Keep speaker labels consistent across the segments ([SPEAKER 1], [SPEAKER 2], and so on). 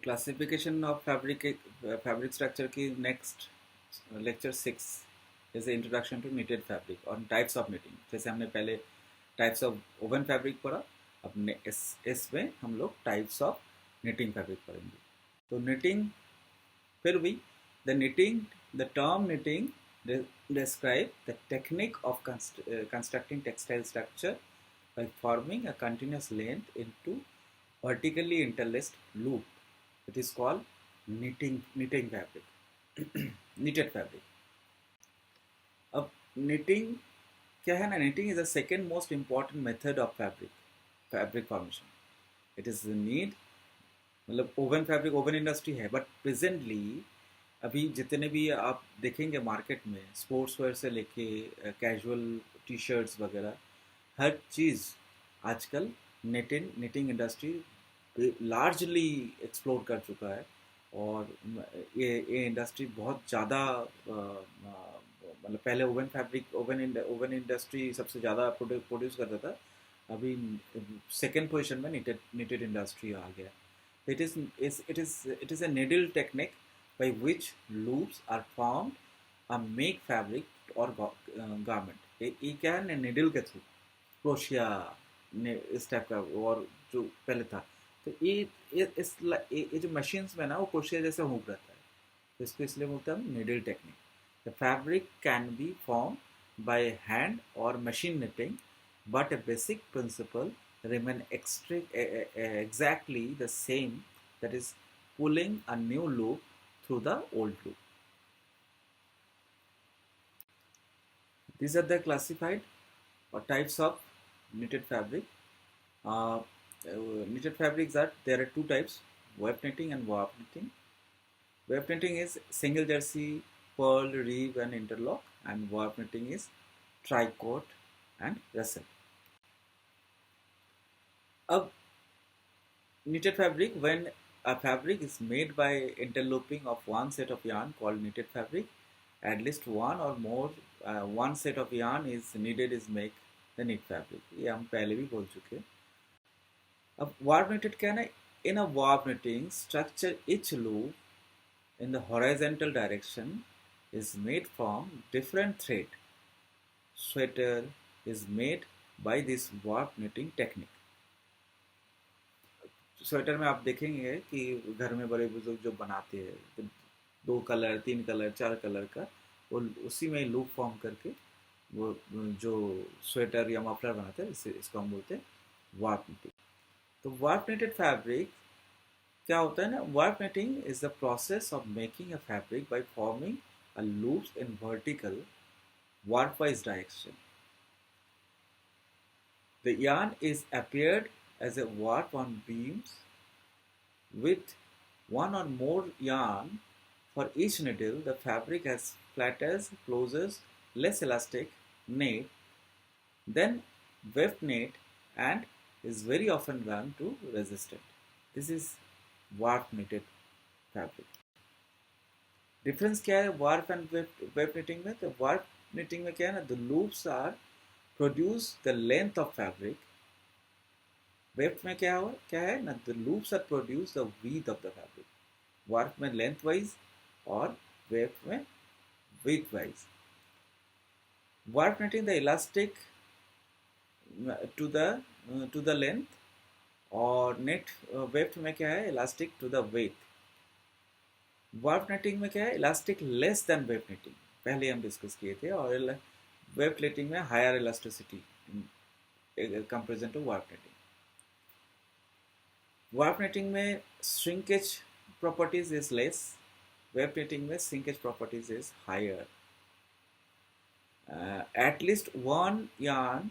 [SPEAKER 1] Classification of fabric structure की next lecture 6 is introduction to knitted fabric और types of knitting. जैसे हमने पहले टाइप्स ऑफ ओवन फैब्रिक पढ़ा, अपने इसमें हम लोग टाइप्स ऑफ निटिंग फैब्रिक पढ़ेंगे। तो निटिंग, फिर भी the term knitting describe the technique of constructing textile structure by forming a continuous length into vertically interlaced loop. It is called knitting fabric. Knitted fabric. अब knitting क्या है ना, knitting is the second most important method of fabric formation. It is the need, मतलब oven industry है, but presently अभी जितने भी आप देखेंगे मार्केट में, स्पोर्ट्स वेयर से लेके कैजुअल टी शर्ट्स वगैरह, हर चीज़ आजकल निटिंग इंडस्ट्री लार्जली एक्सप्लोर कर चुका है। और ये इंडस्ट्री बहुत ज़्यादा, मतलब पहले ओवन इंडस्ट्री सबसे ज़्यादा प्रोड्यूस करता था, अभी सेकेंड पोजीशन में निटेड इंडस्ट्री आ गया। It is a needle technique by which loops are formed and make fabric or garment. ये क्या है, needle के थ्रू, क्रोशिया ने इस टाइप का, और जो पहले था, तो ये जो मशीन्स में ना, वो क्रोशिया जैसे हुक रहता है, तो इसको इसलिए बोलते हैं needle technique. The fabric can be formed by hand or machine knitting, but a basic principle remain exactly the same, that is pulling a new loop through the old loop. These are the classified or types of knitted fabric. Knitted fabrics are, there are two types: weft knitting and warp knitting. Weft knitting is single jersey, purl, reeve and interlock, and warp knitting is tricot and rustle. अब knitted fabric, when a fabric is made by interlooping of one set of yarn called knitted fabric, at least one or more one set of yarn is needed is make the knit fabric. ये हम पहले भी बोल चुके हैं। अब warp knitted क्या है ना, in a warp knitting structure, each loop in the horizontal direction is made from different thread. Sweater is made by this warp knitting technique. Sweater में आप देखेंगे कि घर में बड़े बुजुर्ग जो बनाते हैं, तो 2 कलर 3 कलर 4 कलर का, वो उसी में लूप फॉर्म करके वो जो स्वेटर या मफलर बनाते हैं, इसको हम बोलते हैं वार्प निटिंग। तो वार्प निटेड फैब्रिक क्या होता है ना, warp knitting is the process of making a fabric by forming a loops in vertical warp wise direction. The yarn is appeared as a warp on beams with one or more yarn for each needle. The fabric has flatters, closes, less elastic net than weft net and is very often run to resistant. This is warp knitted fabric. Difference क्या है warp and web knitting में? तो warp knitting में क्या है ना, the loops are produce the length of fabric. Weft में क्या है ना, the loops are produce the width of the fabric. Warp में लेंथ वाइज और वेब में width wise. Warp knitting the elastic to the length, और knit weft में क्या है, elastic to the width. Warp knitting में क्या है, elastic less than weft knitting, पहले हम डिस्कस किए थे, और वेब नेटिंग में higher elasticity comparison to warp knitting. Warp knitting में shrinkage properties is less, weft knitting में shrinkage properties is higher. At least one yarn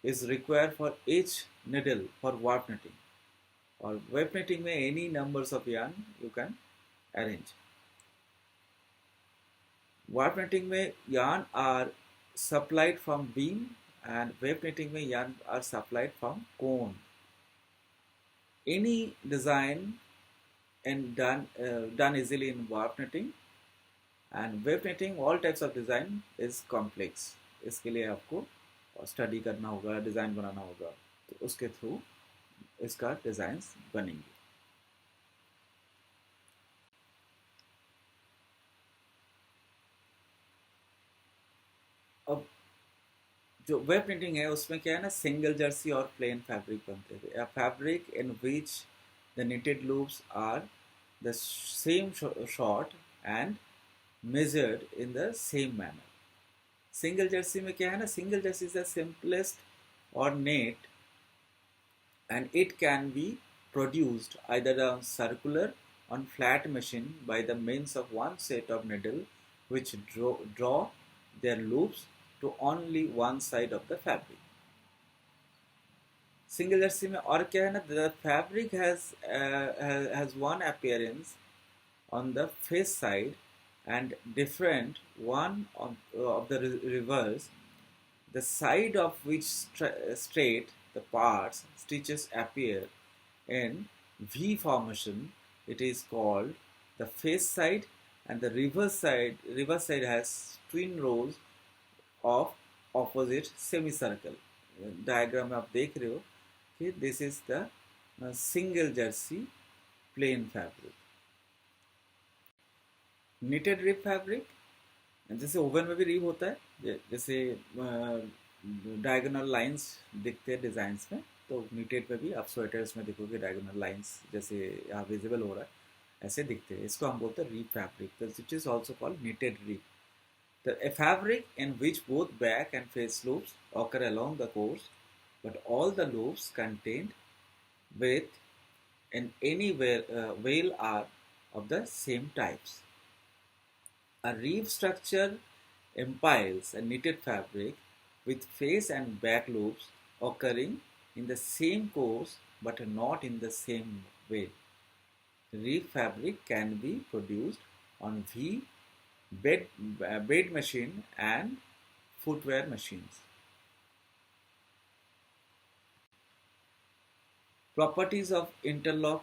[SPEAKER 1] is required for each needle for warp knitting, or web knitting में any numbers of yarn you can arrange. Warp knitting में yarn are supplied from beam, and web knitting में yarn are supplied from cone. Any design and done easily in warp knitting, and web knitting all types of design is complex. इसके लिए आपको study करना होगा, design बनाना होगा, तो उसके through इसका डिज़ाइंस बनेंगे। जो वेब प्रिंटिंग है उसमें क्या है ना, सिंगल जर्सी और प्लेन फैब्रिक बनते थे, a fabric in which the knitted loops are the same short and measured in the same manner. Single Jersey में क्या है ना, single Jersey is the simplest ornate, and it can be produced either on circular on flat machine by the means of one set of needle which draw their loops to only one side of the fabric. Single Jersey में और क्या है ना, the fabric has one appearance on the face side and different one of the reverse, the side of which straight the parts stitches appear in V formation. It is called the face side, and the reverse side has twin rows of opposite semicircle. Diagram में आप देख रहे हो कि this is the single jersey plain fabric. Knitted rib fabric, जैसे oven में भी rib होता है, जैसे डायगोनल लाइंस दिखते हैं डिजाइन्स में, तो नीटेड में भी आप स्वेटर्स में देखोगे डायगोनल लाइंस जैसे यहाँ विजिबल हो रहा है ऐसे दिखते हैं, इसको हम बोलते हैं rib fabric, it is also called needed rib. A fabric in which both back and face loops occur along the course, but all the loops contained with in any veil are of the same types. A reeve structure impiles a knitted fabric with face and back loops occurring in the same course but not in the same way. Reeve fabric can be produced on bed machine and footwear machines. Properties of interlock.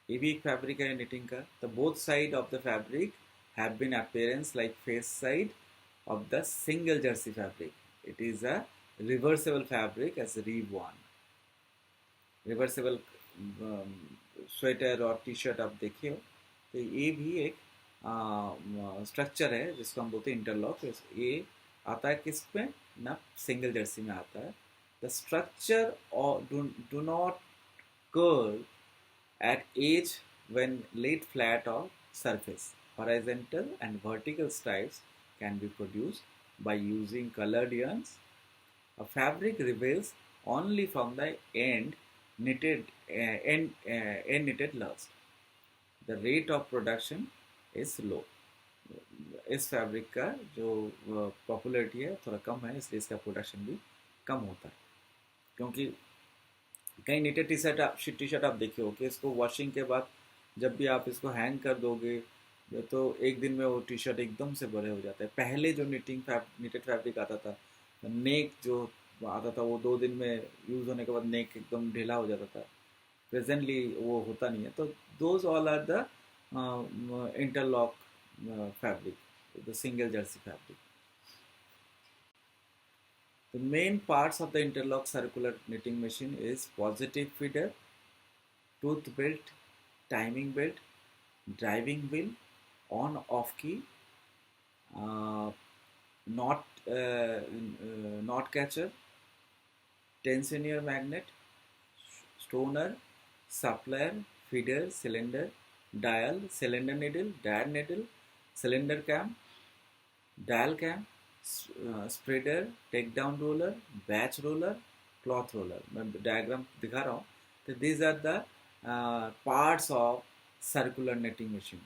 [SPEAKER 1] ये भी एक fabric है knitting का. The both side of the fabric have been appearance like face side of the single jersey fabric. It is a reversible fabric as reeve one. Reversible sweater और T shirt आप देखे हो, तो ये भी एक स्ट्रक्चर है जिसको हम बोलते हैं इंटरलॉक. ये आता है किस में ना, सिंगल जर्सी में आता है. The structure do not curve at edge when laid flat or surface. Horizontal and vertical stripes can be produced by using colored yarns. A fabric reveals only from the end knitted last. The rate of production is low. इस fabric का जो popularity है थोड़ा कम है, इसलिए इसका production भी कम होता है. क्योंकि कई नीटेड टी शर्ट आप देखे हो कि इसको वॉशिंग के बाद जब भी आप इसको हैंग कर दोगे तो एक दिन में वो टी शर्ट एकदम से बड़े हो जाते हैं. पहले जो नीटेड फैब्रिक आता था, नेक जो आता था वो 2 दिन में यूज़ होने के बाद नेक एकदम ढीला हो जाता था. प्रेजेंटली वो होता नहीं है. तो those all are the interlock fabric, the single jersey fabric. The main parts of the interlock circular knitting machine is positive feeder, tooth belt, timing belt, driving wheel, on-off key, knot catcher, tensioner magnet, stoner, suppler, feeder, cylinder, dial, cylinder needle, cylinder cam, dial cam, spreader, takedown roller, batch roller, cloth roller. मैं diagram दिखा रहा हूँ. तो these are the parts of circular knitting machine.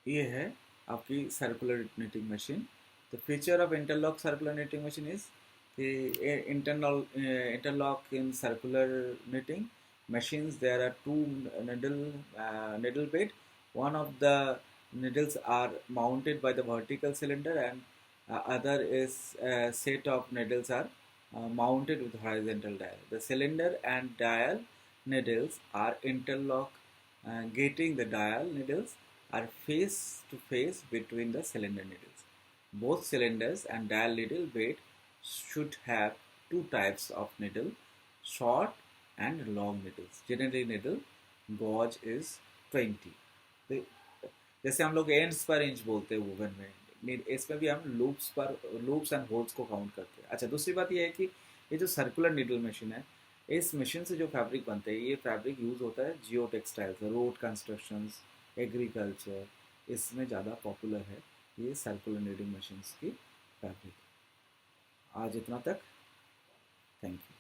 [SPEAKER 1] ये है आपकी circular knitting machine. The feature of interlock circular knitting machine is the interlock in circular knitting machines. There are 2 needle bed. One of the needles are mounted by the vertical cylinder, and other is a set of needles are mounted with horizontal dial. The cylinder and dial needles are interlocked. Getting the dial needles are face to face between the cylinder needles. Both cylinders and dial needle bed should have 2 types of needle, short and long needles. Generally needle gauge is 20. जैसे हम लोग ends पर inch बोलते हैं woven में, इसमें भी हम लूप्स एंड होल्स को काउंट करते हैं। अच्छा, दूसरी बात ये है कि ये जो सर्कुलर नीडल मशीन है, इस मशीन से जो फैब्रिक बनते हैं, ये फैब्रिक यूज़ होता है जियो टेक्सटाइल्स, रोड कंस्ट्रक्शंस, एग्रीकल्चर, इसमें ज़्यादा पॉपुलर है ये सर्कुलर नीडिंग मशीन्स की फैब्रिक। आज इतना तक, थैंक यू।